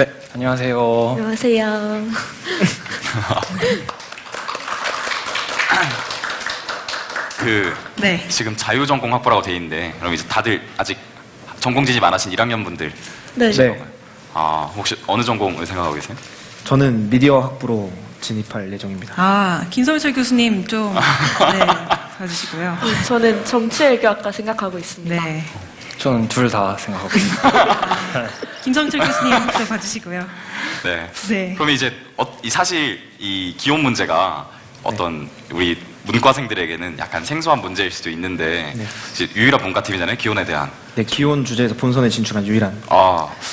네, 안녕하세요. 안녕하세요. 네. 지금 자유전공 학부라고 돼 있는데, 그럼 이제 다들 아직 전공 진입 안 하신 1학년 분들. 네. 네, 혹시 어느 전공을 생각하고 계세요? 저는 미디어 학부로 진입할 예정입니다. 김성철 교수님 좀, 네, 봐주시고요. 저는 정치외교학과 생각하고 있습니다. 네. 저는 둘 다 생각하고 있습니다. 김성철 교수님 또 봐주시고요. 네. 네. 그럼 이제 사실 이 기혼 문제가 어떤 우리 문과생들에게는 약간 생소한 문제일 수도 있는데, 네. 이제 유일한 문과팀이잖아요, 기혼에 대한. 네, 기혼 주제에서 본선에 진출한 유일한.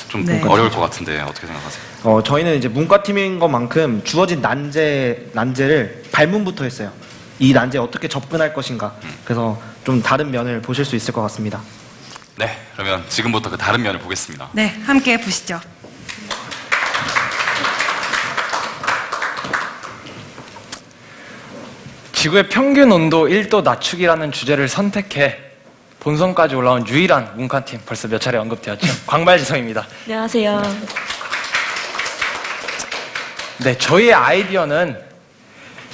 좀 네. 어려울 것 같은데 어떻게 생각하세요? 저희는 이제 문과팀인 것만큼 주어진 난제를 발문부터 했어요. 이 난제에 어떻게 접근할 것인가. 그래서 좀 다른 면을 보실 수 있을 것 같습니다. 네, 그러면 지금부터 그 다른 면을 보겠습니다. 네, 함께 보시죠. 지구의 평균 온도 1도 낮추기라는 주제를 선택해 본선까지 올라온 유일한 문과팀, 벌써 몇 차례 언급되었죠. 광발지성입니다. 안녕하세요. 네, 저희의 아이디어는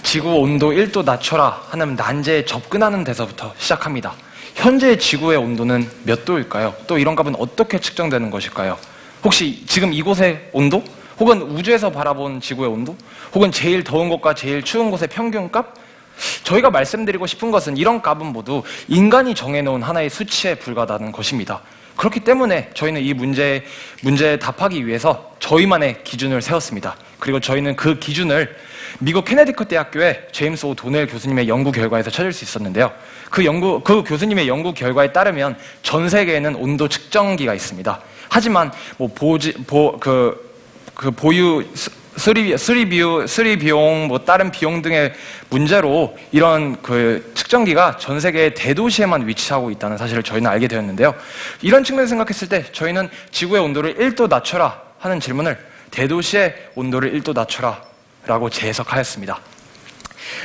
지구 온도 1도 낮춰라 하는 난제에 접근하는 데서부터 시작합니다. 현재 지구의 온도는 몇 도일까요? 또 이런 값은 어떻게 측정되는 것일까요? 혹시 지금 이곳의 온도? 혹은 우주에서 바라본 지구의 온도? 혹은 제일 더운 곳과 제일 추운 곳의 평균값? 저희가 말씀드리고 싶은 것은 이런 값은 모두 인간이 정해놓은 하나의 수치에 불과하다는 것입니다. 그렇기 때문에 저희는 이 문제에 답하기 위해서 저희만의 기준을 세웠습니다. 그리고 저희는 그 기준을 미국 케네디컷 대학교의 제임스 오 도넬 교수님의 연구 결과에서 찾을 수 있었는데요. 그 교수님의 연구 결과에 따르면 전 세계에는 온도 측정기가 있습니다. 하지만 보유 수리 비용, 다른 비용 등의 문제로 이런 그 측정기가 전 세계의 대도시에만 위치하고 있다는 사실을 저희는 알게 되었는데요. 이런 측면에서 생각했을 때 저희는 지구의 온도를 1도 낮춰라 하는 질문을 대도시의 온도를 1도 낮춰라 라고 재해석하였습니다.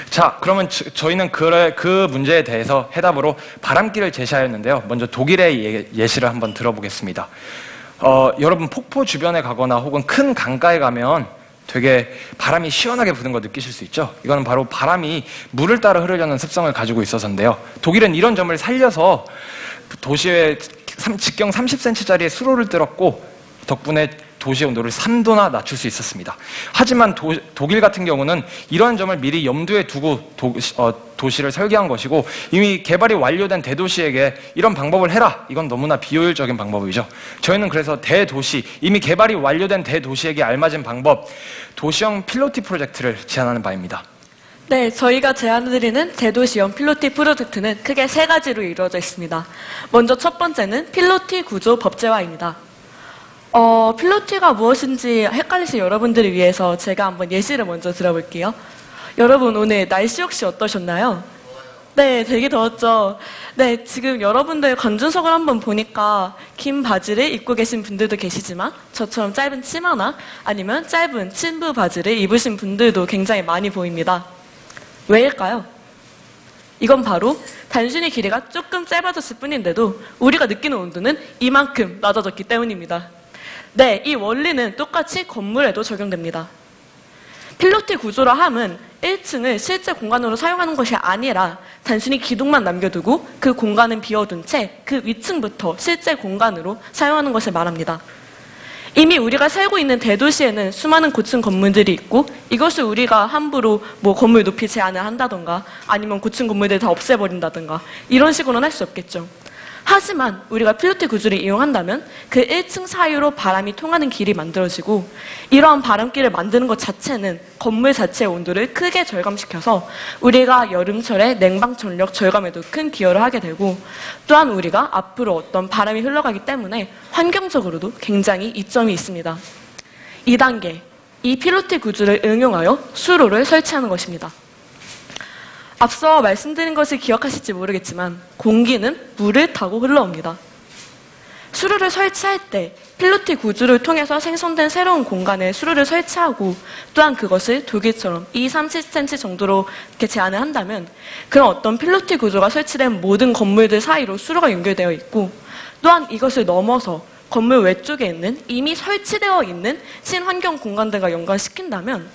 자, 그러면 저희는 그 문제에 대해서 해답으로 바람길을 제시하였는데요. 먼저 독일의 예시를 한번 들어보겠습니다. 여러분 폭포 주변에 가거나 혹은 큰 강가에 가면 되게 바람이 시원하게 부는 거 느끼실 수 있죠? 이거는 바로 바람이 물을 따라 흐르려는 습성을 가지고 있어서인데요. 독일은 이런 점을 살려서 도시에 직경 30cm짜리의 수로를 뚫었고 덕분에 도시의 온도를 3도나 낮출 수 있었습니다. 하지만 독일 같은 경우는 이러한 점을 미리 염두에 두고 도시를 설계한 것이고 이미 개발이 완료된 대도시에게 이런 방법을 해라. 이건 너무나 비효율적인 방법이죠. 저희는 그래서 이미 개발이 완료된 대도시에게 알맞은 방법, 도시형 필로티 프로젝트를 제안하는 바입니다. 네, 저희가 제안드리는 대도시형 필로티 프로젝트는 크게 3가지로 이루어져 있습니다. 먼저 첫 번째는 필로티 구조 법제화입니다. 필로티가 무엇인지 헷갈리신 여러분들을 위해서 제가 한번 예시를 먼저 들어볼게요. 여러분 오늘 날씨 혹시 어떠셨나요? 네, 되게 더웠죠? 네, 지금 여러분들 관중석을 한번 보니까 긴 바지를 입고 계신 분들도 계시지만 저처럼 짧은 치마나 아니면 짧은 친부 바지를 입으신 분들도 굉장히 많이 보입니다. 왜일까요? 이건 바로 단순히 길이가 조금 짧아졌을 뿐인데도 우리가 느끼는 온도는 이만큼 낮아졌기 때문입니다. 네, 이 원리는 똑같이 건물에도 적용됩니다. 필로티 구조라 함은 1층을 실제 공간으로 사용하는 것이 아니라 단순히 기둥만 남겨두고 그 공간은 비워둔 채 그 위층부터 실제 공간으로 사용하는 것을 말합니다. 이미 우리가 살고 있는 대도시에는 수많은 고층 건물들이 있고 이것을 우리가 함부로 건물 높이 제한을 한다던가 아니면 고층 건물들을 다 없애버린다던가 이런 식으로는 할 수 없겠죠. 하지만 우리가 필로티 구조를 이용한다면 그 1층 사이로 바람이 통하는 길이 만들어지고 이러한 바람길을 만드는 것 자체는 건물 자체의 온도를 크게 절감시켜서 우리가 여름철에 냉방 전력 절감에도 큰 기여를 하게 되고 또한 우리가 앞으로 어떤 바람이 흘러가기 때문에 환경적으로도 굉장히 이점이 있습니다. 2단계, 이 필로티 구조를 응용하여 수로를 설치하는 것입니다. 앞서 말씀드린 것을 기억하실지 모르겠지만 공기는 물을 타고 흘러옵니다. 수로를 설치할 때 필로티 구조를 통해서 생성된 새로운 공간에 수로를 설치하고 또한 그것을 독일처럼 20-30cm 정도로 이렇게 제한을 한다면 그런 어떤 필로티 구조가 설치된 모든 건물들 사이로 수로가 연결되어 있고 또한 이것을 넘어서 건물 외쪽에 있는 이미 설치되어 있는 친환경 공간들과 연관시킨다면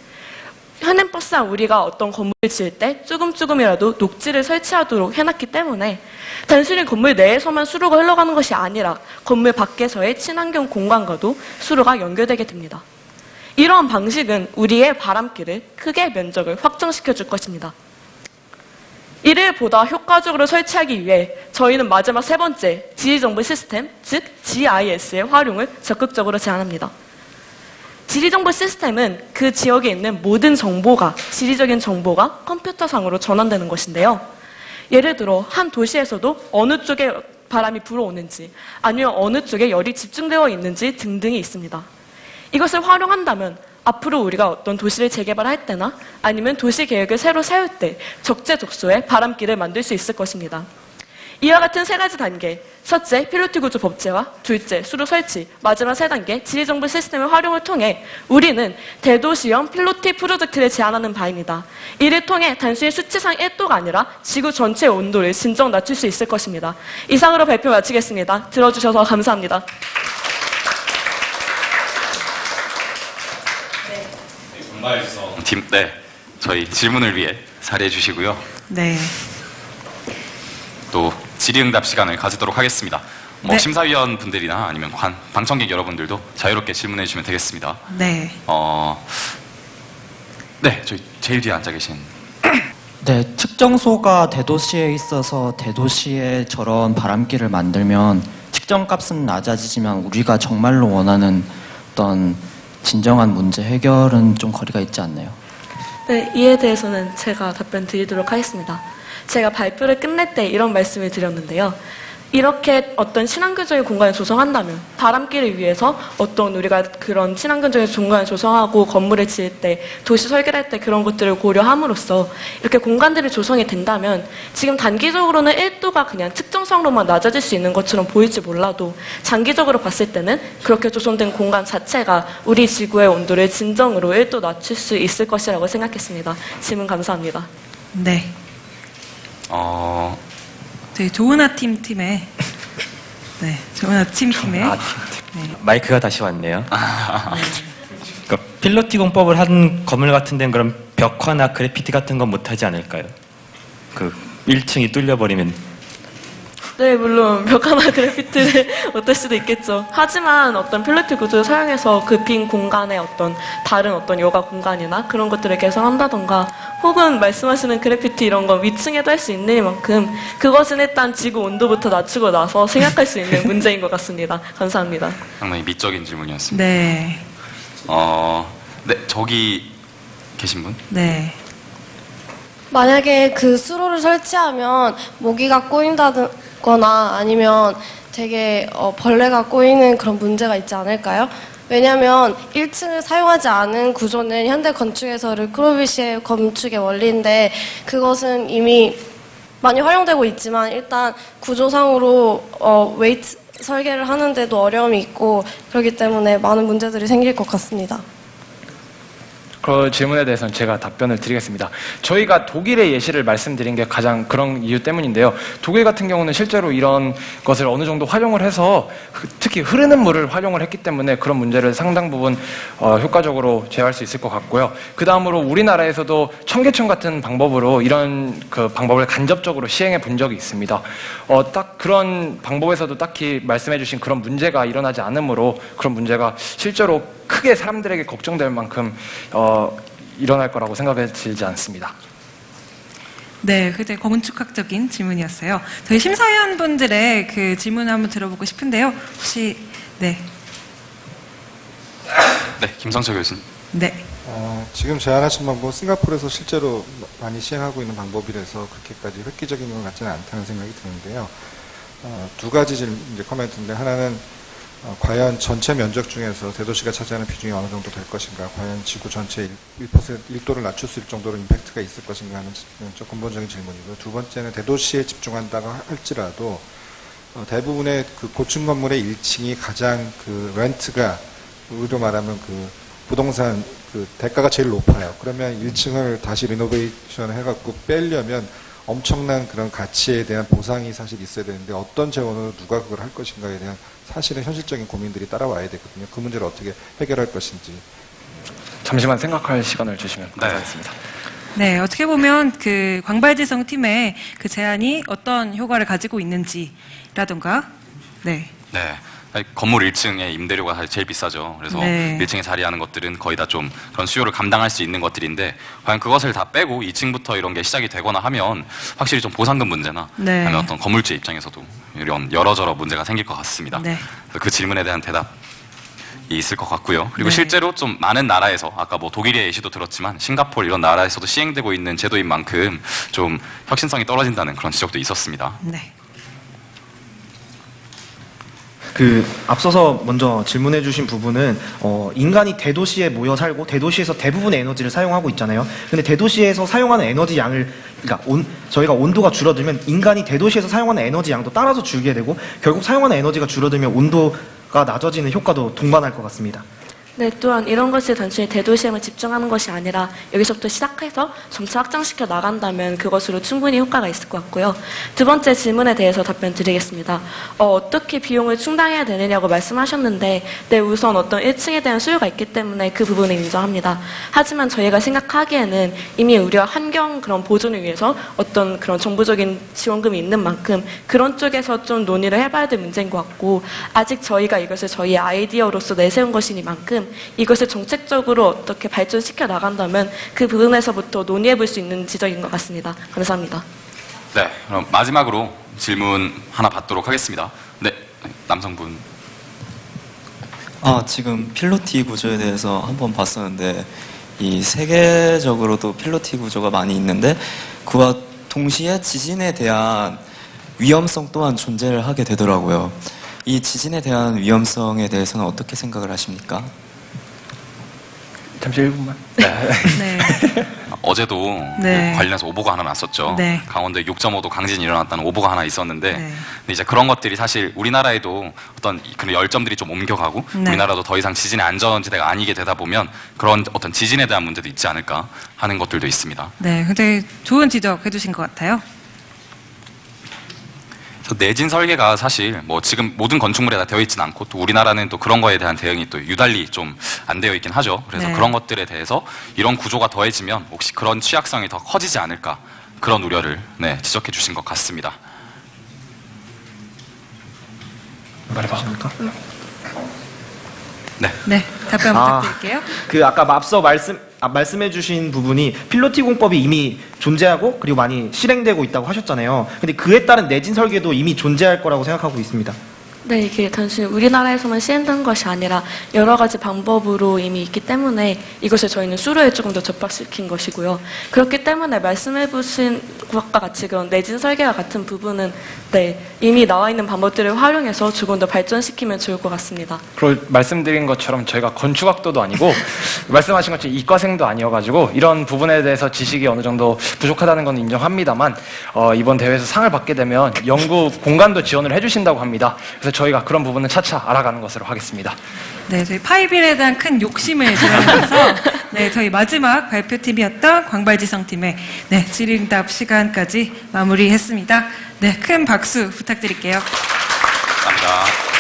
현행법상 우리가 어떤 건물을 지을 때 조금이라도 녹지를 설치하도록 해놨기 때문에 단순히 건물 내에서만 수로가 흘러가는 것이 아니라 건물 밖에서의 친환경 공간과도 수로가 연결되게 됩니다. 이러한 방식은 우리의 바람길을 크게 면적을 확장시켜 줄 것입니다. 이를 보다 효과적으로 설치하기 위해 저희는 마지막 세 번째 지리정보 시스템, 즉 GIS의 활용을 적극적으로 제안합니다. 지리정보 시스템은 그 지역에 있는 모든 정보가, 지리적인 정보가 컴퓨터상으로 전환되는 것인데요. 예를 들어 한 도시에서도 어느 쪽에 바람이 불어오는지 아니면 어느 쪽에 열이 집중되어 있는지 등등이 있습니다. 이것을 활용한다면 앞으로 우리가 어떤 도시를 재개발할 때나 아니면 도시 계획을 새로 세울 때 적재적소에 바람길을 만들 수 있을 것입니다. 이와 같은 세 가지 단계, 첫째, 필로티 구조 법제화, 둘째, 수로 설치, 마지막 세 단계, 지리정보 시스템의 활용을 통해 우리는 대도시형 필로티 프로젝트를 제안하는 바입니다. 이를 통해 단순히 수치상 1도가 아니라 지구 전체의 온도를 진정 낮출 수 있을 것입니다. 이상으로 발표 마치겠습니다. 들어주셔서 감사합니다. 팀, 네, 저희 질문을 위해 자리해 주시고요. 네. 또 질의응답 시간을 가지도록 하겠습니다. 네. 심사위원 분들이나 아니면 방청객 여러분들도 자유롭게 질문해 주시면 되겠습니다. 네. 네, 저희 제일 뒤에 앉아 계신. 네, 측정소가 대도시에 있어서 대도시에 저런 바람길을 만들면 측정값은 낮아지지만 우리가 정말로 원하는 어떤 진정한 문제 해결은 좀 거리가 있지 않나요? 네, 이에 대해서는 제가 답변 드리도록 하겠습니다. 제가 발표를 끝낼 때 이런 말씀을 드렸는데요. 이렇게 어떤 친환경적인 공간을 조성한다면 바람길을 위해서 어떤 우리가 그런 친환경적인 공간을 조성하고 건물을 지을 때 도시 설계를 할 때 그런 것들을 고려함으로써 이렇게 공간들이 조성이 된다면 지금 단기적으로는 1도가 그냥 특정성으로만 낮아질 수 있는 것처럼 보일지 몰라도 장기적으로 봤을 때는 그렇게 조성된 공간 자체가 우리 지구의 온도를 진정으로 1도 낮출 수 있을 것이라고 생각했습니다. 질문 감사합니다. 네. 저희 조은아 팀의 네, 조은아 팀의 네. 마이크가 다시 왔네요. 그러니까 필로티 공법을 한 건물 같은 데는 그럼 벽화나 그래피티 같은 건 못하지 않을까요? 그 1층이 뚫려버리면. 네, 물론 벽화나 그래피티를 어떨 수도 있겠죠. 하지만 어떤 필로티 구조를 사용해서 그 빈 공간에 어떤 다른 어떤 여가 공간이나 그런 것들을 개선한다던가 혹은 말씀하시는 그래피티 이런 건 위층에도 할 수 있는 만큼 그것은 일단 지구 온도부터 낮추고 나서 생각할 수 있는 문제인 것 같습니다. 감사합니다. 상당히 미적인 질문이었습니다. 네. 네, 저기 계신 분? 네. 만약에 그 수로를 설치하면 모기가 꼬인다거나 아니면 되게 벌레가 꼬이는 그런 문제가 있지 않을까요? 왜냐하면 1층을 사용하지 않은 구조는 현대 건축에서 르크로비시의 건축의 원리인데 그것은 이미 많이 활용되고 있지만 일단 구조상으로 웨이트 설계를 하는데도 어려움이 있고 그렇기 때문에 많은 문제들이 생길 것 같습니다. 그 질문에 대해서는 제가 답변을 드리겠습니다. 저희가 독일의 예시를 말씀드린 게 가장 그런 이유 때문인데요. 독일 같은 경우는 실제로 이런 것을 어느 정도 활용을 해서 특히 흐르는 물을 활용을 했기 때문에 그런 문제를 상당 부분 효과적으로 제어할 수 있을 것 같고요. 그 다음으로 우리나라에서도 청계천 같은 방법으로 이런 그 방법을 간접적으로 시행해 본 적이 있습니다. 딱 그런 방법에서도 딱히 말씀해 주신 그런 문제가 일어나지 않으므로 그런 문제가 실제로 크게 사람들에게 걱정될 만큼 일어날 거라고 생각이 들지 않습니다. 네, 그때 건축학적인 질문이었어요. 저희 심사위원분들의 그 질문을 한번 들어보고 싶은데요. 혹시 네, 김성철 교수님. 네, 지금 제안하신 방법, 싱가포르에서 실제로 많이 시행하고 있는 방법이라서 그렇게까지 획기적인 것 같지는 않다는 생각이 드는데요. 두 가지 이제 코멘트인데 하나는 과연 전체 면적 중에서 대도시가 차지하는 비중이 어느 정도 될 것인가, 과연 지구 전체의 1도를 낮출 수 있을 정도로 임팩트가 있을 것인가 하는 좀 근본적인 질문이고요. 두 번째는 대도시에 집중한다고 할지라도 대부분의 그 고층 건물의 1층이 가장 그 렌트가 우리로 말하면 그 부동산 그 대가가 제일 높아요. 그러면 1층을 다시 리노베이션 해갖고 빼려면 엄청난 그런 가치에 대한 보상이 사실 있어야 되는데 어떤 재원으로 누가 그걸 할 것인가에 대한 사실은 현실적인 고민들이 따라와야 되거든요. 그 문제를 어떻게 해결할 것인지. 잠시만 생각할 시간을 주시면 감사하겠습니다. 네, 어떻게 보면 그 광발지성 팀의 그 제안이 어떤 효과를 가지고 있는지라던가, 네. 네. 건물 1층의 임대료가 사실 제일 비싸죠. 그래서 네. 1층에 자리하는 것들은 거의 다 좀 그런 수요를 감당할 수 있는 것들인데 과연 그것을 다 빼고 2층부터 이런 게 시작이 되거나 하면 확실히 좀 보상금 문제나 네. 아니면 어떤 건물주 입장에서도 이런 여러저러 문제가 생길 것 같습니다. 네. 그래서 그 질문에 대한 대답이 있을 것 같고요. 그리고 네. 실제로 좀 많은 나라에서 아까 뭐 독일의 예시도 들었지만 싱가포르 이런 나라에서도 시행되고 있는 제도인 만큼 좀 혁신성이 떨어진다는 그런 지적도 있었습니다. 네. 앞서서 먼저 질문해 주신 부분은 인간이 대도시에 모여 살고 대도시에서 대부분의 에너지를 사용하고 있잖아요. 근데 대도시에서 사용하는 에너지 양을 그러니까 저희가 온도가 줄어들면 인간이 대도시에서 사용하는 에너지 양도 따라서 줄게 되고 결국 사용하는 에너지가 줄어들면 온도가 낮아지는 효과도 동반할 것 같습니다. 네, 또한 이런 것이 단순히 대도시에만 집중하는 것이 아니라 여기서부터 시작해서 점차 확장시켜 나간다면 그것으로 충분히 효과가 있을 것 같고요. 두 번째 질문에 대해서 답변 드리겠습니다. 어떻게 비용을 충당해야 되느냐고 말씀하셨는데 네, 우선 어떤 1층에 대한 수요가 있기 때문에 그 부분을 인정합니다. 하지만 저희가 생각하기에는 이미 우리가 환경 그런 보존을 위해서 어떤 그런 정부적인 지원금이 있는 만큼 그런 쪽에서 좀 논의를 해봐야 될 문제인 것 같고 아직 저희가 이것을 저희의 아이디어로서 내세운 것이니만큼 이것을 정책적으로 어떻게 발전시켜 나간다면 그 부분에서부터 논의해 볼 수 있는 지적인 것 같습니다. 감사합니다. 네, 그럼 마지막으로 질문 하나 받도록 하겠습니다. 네, 남성분. 지금 필로티 구조에 대해서 한번 봤었는데 이 세계적으로도 필로티 구조가 많이 있는데 그와 동시에 지진에 대한 위험성 또한 존재를 하게 되더라고요. 이 지진에 대한 위험성에 대해서는 어떻게 생각을 하십니까? 잠시 1분만. 네. 어제도 네. 그 관련해서 오보가 하나 났었죠. 네. 강원도에 6.5도 강진이 일어났다는 오보가 하나 있었는데 네. 근데 이제 그런 것들이 사실 우리나라에도 어떤 그런 열점들이 좀 옮겨가고 네. 우리나라도 더 이상 지진의 안전지대가 아니게 되다 보면 그런 어떤 지진에 대한 문제도 있지 않을까 하는 것들도 있습니다. 네, 굉장히 좋은 지적 해주신 것 같아요. 그래서 내진 설계가 사실 뭐 지금 모든 건축물에 다 되어 있지는 않고 또 우리나라는 또 그런 거에 대한 대응이 또 유달리 좀 안 되어 있긴 하죠. 그래서 네. 그런 것들에 대해서 이런 구조가 더해지면 혹시 그런 취약성이 더 커지지 않을까 그런 우려를 지적해 주신 것 같습니다. 말해봐. 네, 답변 부탁드릴게요. 아까 앞서 말씀해주신 부분이 필로티 공법이 이미 존재하고 그리고 많이 실행되고 있다고 하셨잖아요. 근데 그에 따른 내진 설계도 이미 존재할 거라고 생각하고 있습니다. 네, 이게 단순히 우리나라에서만 시행된 것이 아니라 여러 가지 방법으로 이미 있기 때문에 이것을 저희는 수로에 조금 더 접박시킨 것이고요. 그렇기 때문에 말씀해보신 것과 같이 그런 내진 설계와 같은 부분은 이미 나와 있는 방법들을 활용해서 조금 더 발전시키면 좋을 것 같습니다. 그리고 말씀드린 것처럼 저희가 건축학도도 아니고 말씀하신 것처럼 이과생도 아니어가지고 이런 부분에 대해서 지식이 어느 정도 부족하다는 건 인정합니다만 이번 대회에서 상을 받게 되면 연구 공간도 지원을 해주신다고 합니다. 그래서 저희가 그런 부분은 차차 알아가는 것으로 하겠습니다. 네, 저희 파이빌에 대한 큰 욕심을 드러내면서 네, 저희 마지막 발표팀이었던 광발지성팀의 질의응답 시간까지 마무리했습니다. 네, 큰 박수 부탁드릴게요. 감사합니다.